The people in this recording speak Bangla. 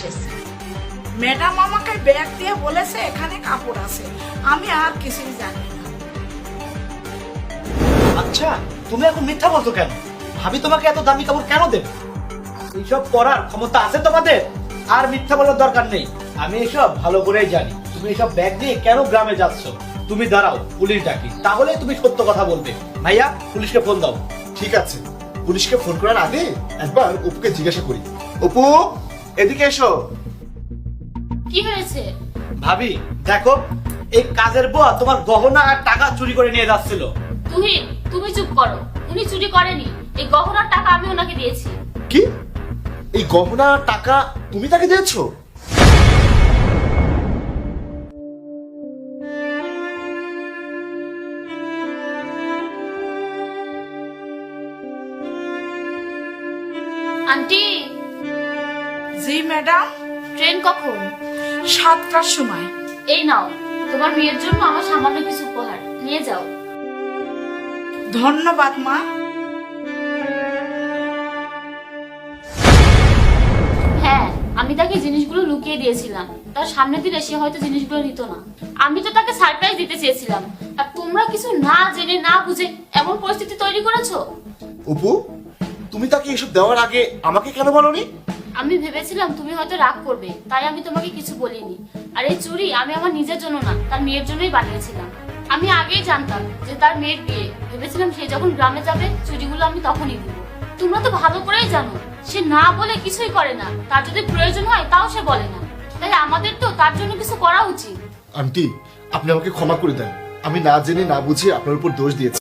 এসেছি। ম্যাডাম আমাকে ব্যাগ দিয়ে বলেছে এখানে কাপড় আছে, আমি আর কিছুই জানি না। আচ্ছা, তুমি এখন মিথ্যা বলছো কেন? ভাবি তোমাকে এত দামি কাপড় কেন দেবে? এইসব পরার ক্ষমতা আছে তোমাদের? আর মিথ্যা বলার দরকার নেই, আমি এসব ভালো করেই জানি। তুমি এসব ব্যাগ দিয়ে কেন গ্রামে যাচ্ছ? তুমি দাঁড়াও, পুলিশ ডাকি, তাহলে তুমি সত্য কথা বলবে। ভাইয়া, পুলিশকে ফোন দাও। ঠিক আছে, পুলিশকে ফোন করার আগে একবার অপুকে জিজ্ঞাসা করি। অপু, এদিকে এসো। কি হয়েছে? ভাবি দেখো, এই কাজের বুয়া তোমার গহনা আর টাকা চুরি করে নিয়ে যাচ্ছিল। তুহিন, তুমি চুপ করো। উনি চুরি করেনি, এই গহনার টাকা আমি ওনাকে দিয়েছি। কি? এই গহনা টাকা তুমি তাকে দিয়েছো? আন্টি, জি ম্যাডাম। ট্রেন কখন? 7টার সময়। এই নাও, তোমার মেয়ের জন্য আমার সামান্য কিছু উপহার, নিয়ে যাও। ধন্যবাদ মা। হ্যাঁ, আমি তাকে জিনিসগুলো লুকিয়ে দিয়েছিলাম, তার সামনে দিলে সে হয়তো জিনিসগুলো নিত না। আমি তো তাকে সারপ্রাইজ দিতে চেয়েছিলাম, আর তোমরা কিছু না জেনে না বুঝে এমন পরিস্থিতি তৈরি করেছো। অপু, তুমি তাকে এসব দেওয়ার আগে আমাকে কেন বলনি? আমি ভেবেছিলাম তুমি হয়তো রাগ করবে, তাই আমি তোমাকে কিছু বলিনি। আর এই চুড়ি আমি আমার নিজের জন্য না, তার মেয়ের জন্যই বানিয়েছিলাম। আমি আগেই জানতাম যে তার মেয়ের বিয়ে, ভেবেছিলাম সে যখন গ্রামে যাবে চুড়িগুলো আমি তখনই দিব। তোমরা তো ভালো করেই জানো সে না বলে কিছুই করে না, তার যদি প্রয়োজন হয় তাও সে বলে না। তাই আমাদের তো তার জন্য কিছু করা উচিত। আন্টি, আপনি আমাকে ক্ষমা করে দেন, আমি না জেনে না বুঝে আপনার উপর দোষ দিয়েছি।